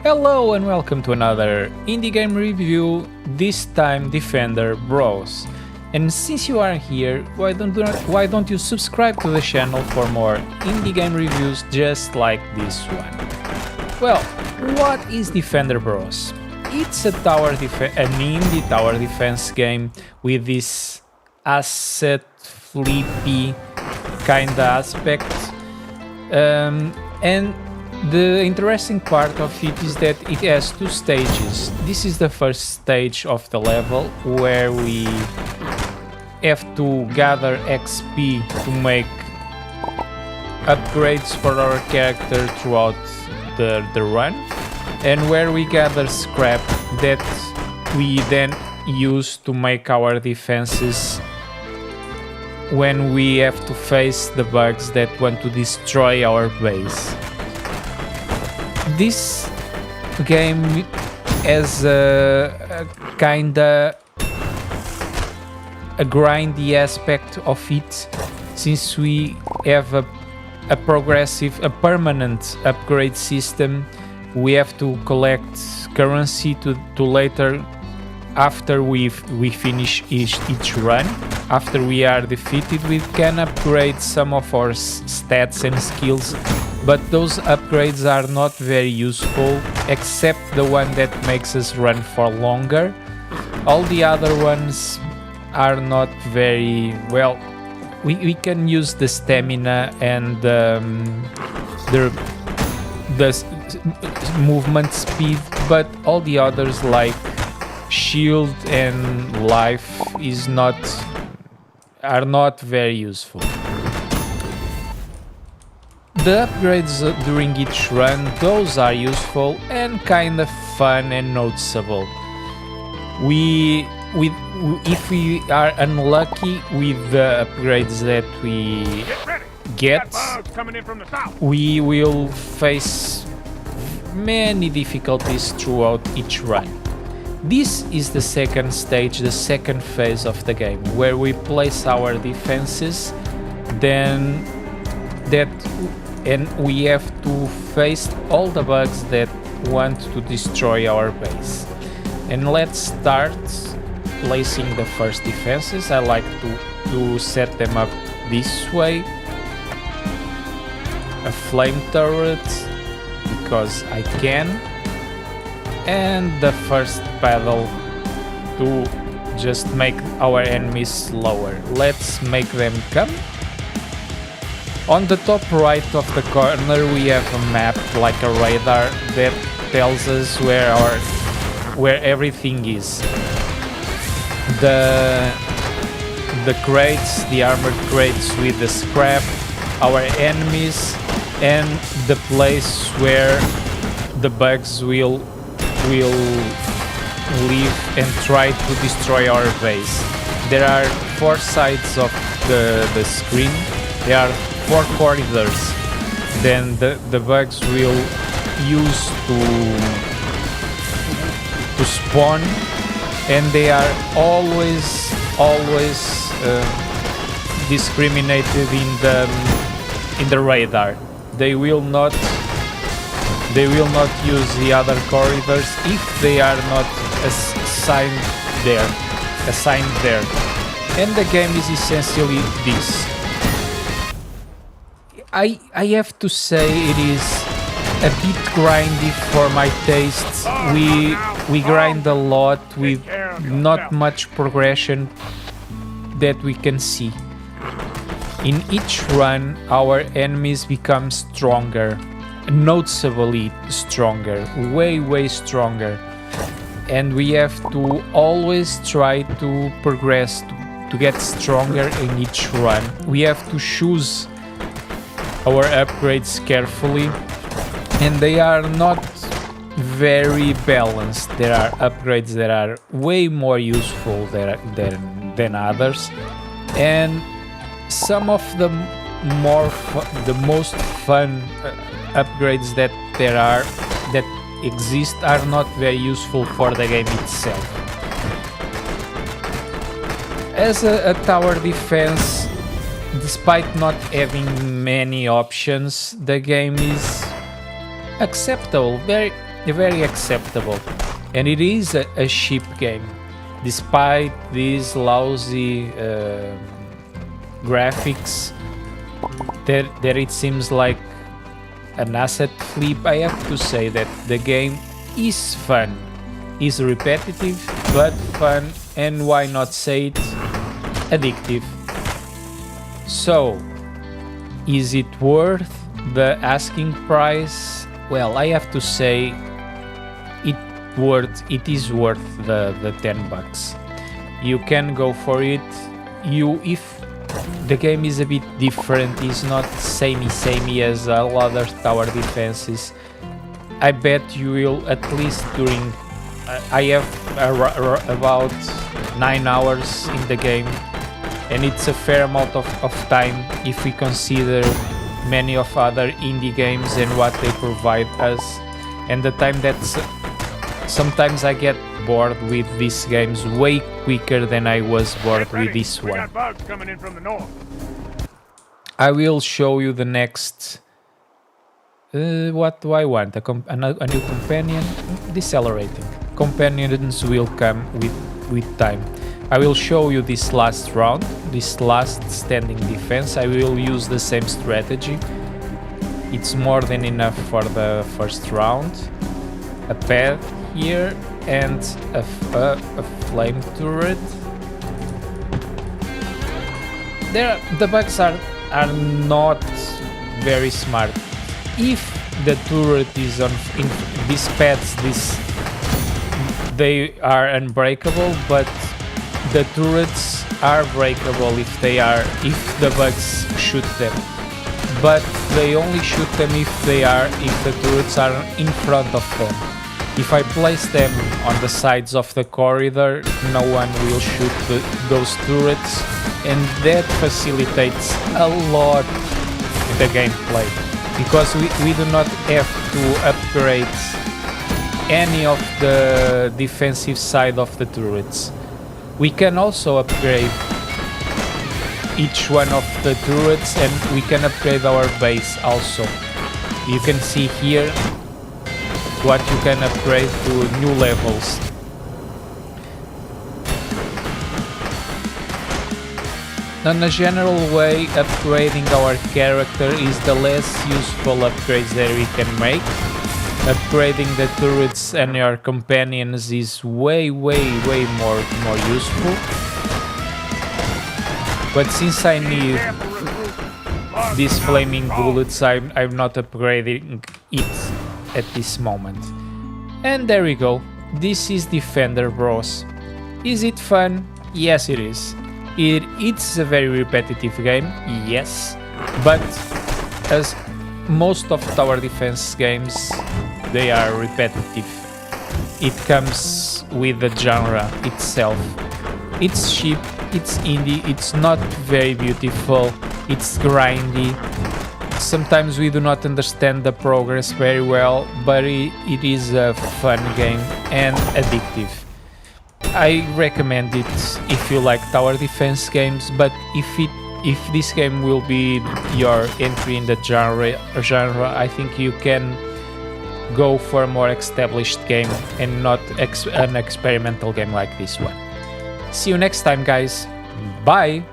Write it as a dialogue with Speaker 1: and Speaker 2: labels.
Speaker 1: Hello and welcome to another indie game review, this time Defender Bros. And since you are here, why don't you subscribe to the channel for more indie game reviews just like this one? Well, what is Defender Bros? It's an indie tower defense game with this asset flippy kinda aspect, and the interesting part of it is that it has two stages. This is the first stage of the level where we have to gather XP to make upgrades for our character throughout the run, and where we gather scrap that we then use to make our defenses when we have to face the bugs that want to destroy our base. This game has a kinda a grindy aspect of it, since we have a permanent upgrade system. We have to collect currency to later, after we finish each run. After we are defeated, we can upgrade some of our stats and skills, but those upgrades are not very useful, except the one that makes us run for longer. All the other ones are not very well. We can use the stamina and the movement speed, but all the others like shield and life are not very useful. The upgrades during each run, those are useful and kind of fun and noticeable. If we are unlucky with the upgrades that we get, we will face many difficulties throughout each run. This is the second stage, the second phase of the game, where we place our defenses, and we have to face all the bugs that want to destroy our base. And let's start placing the first defenses. I like to set them up this way. A flame turret, because I can. And the first paddle to just make our enemies slower. Let's make them come. On the top right of the corner we have a map, like a radar, that tells us where everything is. The crates, the armored crates with the scrap, our enemies, and the place where the bugs will live and try to destroy our base. There are four sides of the screen. There are four corridors. Then the bugs will use to spawn, and they are always discriminated in the radar. They will not use the other corridors if they are not assigned there. And the game is essentially this. I have to say it is a bit grindy for my tastes. We grind a lot with not much progression that we can see. In each run, our enemies become stronger. Noticeably stronger, way stronger, and we have to always try to progress to get stronger in each run. We have to choose our upgrades carefully, and they are not very balanced. There are upgrades that are way more useful than others, and some of the most fun upgrades that exist are not very useful for the game itself. As a tower defense, despite not having many options, the game is acceptable, very acceptable. And it is a cheap game. Despite these lousy graphics, that it seems like an asset flip, I have to say that the game is fun. Is repetitive, but fun, and why not say it, addictive. So, is it worth the asking price? Well, I have to say it is worth the 10 bucks. You can go for it. If the game is a bit different, it's not samey as all other tower defenses, I bet you will, at least during I have about 9 hours in the game, and it's a fair amount of time if we consider many of other indie games and what they provide us, and the time that's sometimes I get bored with these games way quicker than I was bored with this one.
Speaker 2: Bugs coming in from the north.
Speaker 1: I will show you the next. What do I want? A new companion? Decelerating. Companions will come with time. I will show you this last round, this last standing defense. I will use the same strategy. It's more than enough for the first round. A pad here and a flame turret. The bugs are not very smart. If the turret is on in these pads, they are unbreakable, but the turrets are breakable if the bugs shoot them. But they only shoot them if the turrets are in front of them. If I place them on the sides of the corridor, no one will shoot those turrets, and that facilitates a lot the gameplay, because we do not have to upgrade any of the defensive side of the turrets. We can also upgrade each one of the turrets, and we can upgrade our base also. You can see here what you can upgrade to new levels. In a general way, upgrading our character is the less useful upgrades that we can make. Upgrading the turrets and your companions is way more useful. But since I need these flaming bullets, I'm not upgrading it at this moment. And there we go. This is Defender Bros. Is it fun? Yes, it is. It's a very repetitive game, yes, but as most of tower defense games, they are repetitive. It comes with the genre itself. It's cheap, it's indie, it's not very beautiful, it's grindy. Sometimes we do not understand the progress very well, but it is a fun game and addictive. I recommend it if you like tower defense games, but if this game will be your entry in the genre, I think you can go for a more established game and not an experimental game like this one. See you next time, guys. Bye!